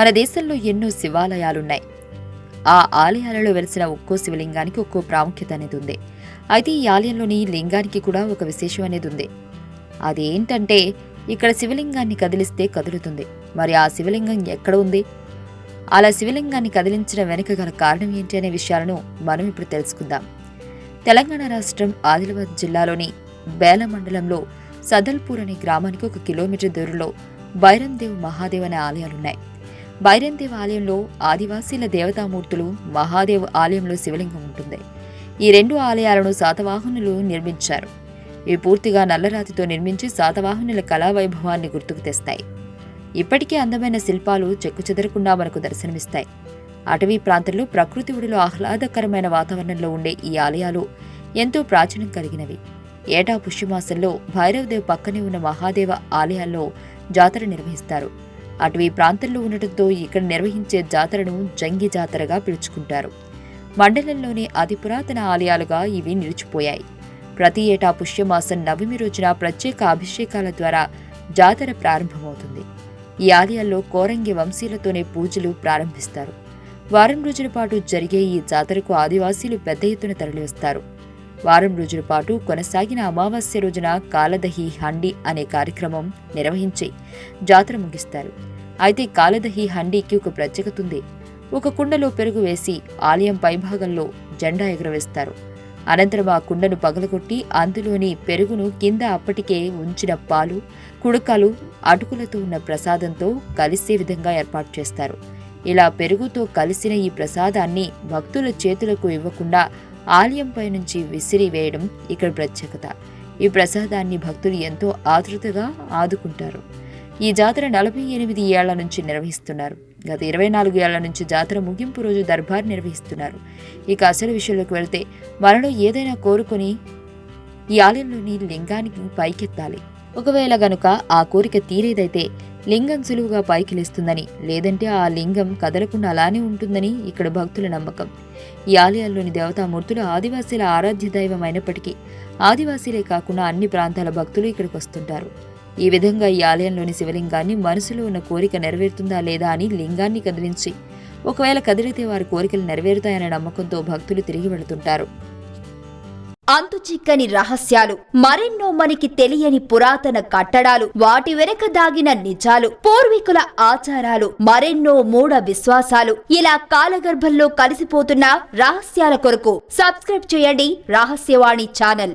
మన దేశంలో ఎన్నో శివాలయాలున్నాయి. ఆ ఆలయాలలో వెలిసిన ఒక్కో శివలింగానికి ఒక్కో ప్రాముఖ్యత అనేది ఉంది. అయితే ఈ ఆలయంలోని లింగానికి కూడా ఒక విశేషం అనేది ఉంది. అదేంటంటే ఇక్కడ శివలింగాన్ని కదిలిస్తే కదులుతుంది. మరి ఆ శివలింగం ఎక్కడ ఉంది, అలా శివలింగాన్ని కదిలించిన వెనుక గల కారణం ఏంటి అనే విషయాలను మనం ఇప్పుడు తెలుసుకుందాం. తెలంగాణ రాష్ట్రం ఆదిలాబాద్ జిల్లాలోని బేల మండలంలో సదల్పూర్ అనే గ్రామానికి 1 కిలోమీటర్ దూరంలో బైరందేవ్ మహాదేవ్ అనే ఆలయాలున్నాయి. బైరందేవ్ ఆలయంలో ఆదివాసీల దేవతామూర్తులు, మహాదేవ్ ఆలయంలో శివలింగం ఉంటుంది. ఈ 2 ఆలయాలను శాతవాహనులు నిర్మించారు. ఇవి పూర్తిగా నల్లరాతితో నిర్మించి శాతవాహనుల కళావైభవాన్ని గుర్తుకు తెస్తాయి. ఇప్పటికే అందమైన శిల్పాలు చెక్కుచెదరకుండా మనకు దర్శనమిస్తాయి. అటవీ ప్రాంతంలో ప్రకృతి ఒడిలో ఆహ్లాదకరమైన వాతావరణంలో ఉండే ఈ ఆలయాలు ఎంతో ప్రాచీనం కలిగినవి. ఏటా పుష్యమాసంలో భైరవదేవ్ పక్కనే ఉన్న మహాదేవ ఆలయాల్లో జాతర నిర్వహిస్తారు. అటవీ ప్రాంతంలో ఉండటంతో ఇక్కడ నిర్వహించే జాతరను జంగి జాతరగా పిలుచుకుంటారు. మండలంలోని అతి పురాతన ఆలయాలుగా ఇవి నిలిచిపోయాయి. ప్రతి ఏటా పుష్యమాసం నవమి రోజున ప్రత్యేక అభిషేకాల ద్వారా జాతర ప్రారంభమవుతుంది. ఈ ఆలయాల్లో కోరంగి వంశీలతోనే పూజలు ప్రారంభిస్తారు. వారం రోజుల పాటు జరిగే ఈ జాతరకు ఆదివాసీలు పెద్ద ఎత్తున తరలివస్తారు. వారం రోజుల పాటు కొనసాగిన అమావాస్య రోజున కాలదహి హండి అనే కార్యక్రమం నిర్వహించి జాతర ముగిస్తారు. అయితే కాలదహి హండీకి ఒక ప్రత్యేకత ఉంది. ఒక కుండలో పెరుగు వేసి ఆలయం పైభాగంలో జెండా ఎగురవేస్తారు. అనంతరం ఆ కుండను పగలగొట్టి అందులోని పెరుగును కింద అప్పటికే ఉంచిన పాలు, కుడకలు, అటుకులతో ఉన్న ప్రసాదంతో కలిసే విధంగా ఏర్పాటు చేస్తారు. ఇలా పెరుగుతో కలిసిన ఈ ప్రసాదాన్ని భక్తుల చేతులకు ఇవ్వకుండా ఆలయంపై నుంచి విసిరి వేయడం ఇక్కడ ప్రత్యేకత. ఈ ప్రసాదాన్ని భక్తులు ఎంతో ఆతృతగా ఆదుకుంటారు. ఈ జాతర 48 ఏళ్ల నుంచి నిర్వహిస్తున్నారు. గత 24 ఏళ్ల నుంచి జాతర ముగింపు రోజు దర్బార్ నిర్వహిస్తున్నారు. ఇక అసలు విషయంలోకి వెళ్తే మనలో ఏదైనా కోరుకొని ఈ ఆలయంలోని లింగానికి పైకెత్తాలి. ఒకవేళ గనుక ఆ కోరిక తీరేదైతే లింగం సులువుగా పైకి లేస్తుందని, లేదంటే ఆ లింగం కదలకుండా అలానే ఉంటుందని ఇక్కడ భక్తుల నమ్మకం. ఈ ఆలయాల్లోని దేవతామూర్తులు ఆదివాసీల ఆరాధ్య దైవం అయినప్పటికీ ఆదివాసీలే కాకుండా అన్ని ప్రాంతాల భక్తులు ఇక్కడికి వస్తుంటారు. ఈ విధంగా ఈ ఆలయంలోని శివలింగాన్ని మనసులో ఉన్న కోరిక నెరవేరుతుందా లేదా అని లింగాన్ని కదిలించి, ఒకవేళ కదిలితే వారి కోరికలు నెరవేరుతాయనే నమ్మకంతో భక్తులు తిరిగి వెళుతుంటారు. అంతుచిక్కని రహస్యాలు, మరెన్నో మనకి తెలియని పురాతన కట్టడాలు, వాటి వెనక దాగిన నిజాలు, పూర్వీకుల ఆచారాలు, మరెన్నో మూఢ విశ్వాసాలు, ఇలా కాలగర్భంలో కలిసిపోతున్న రహస్యాల కొరకు సబ్స్క్రైబ్ చేయండి రహస్యవాణి ఛానల్.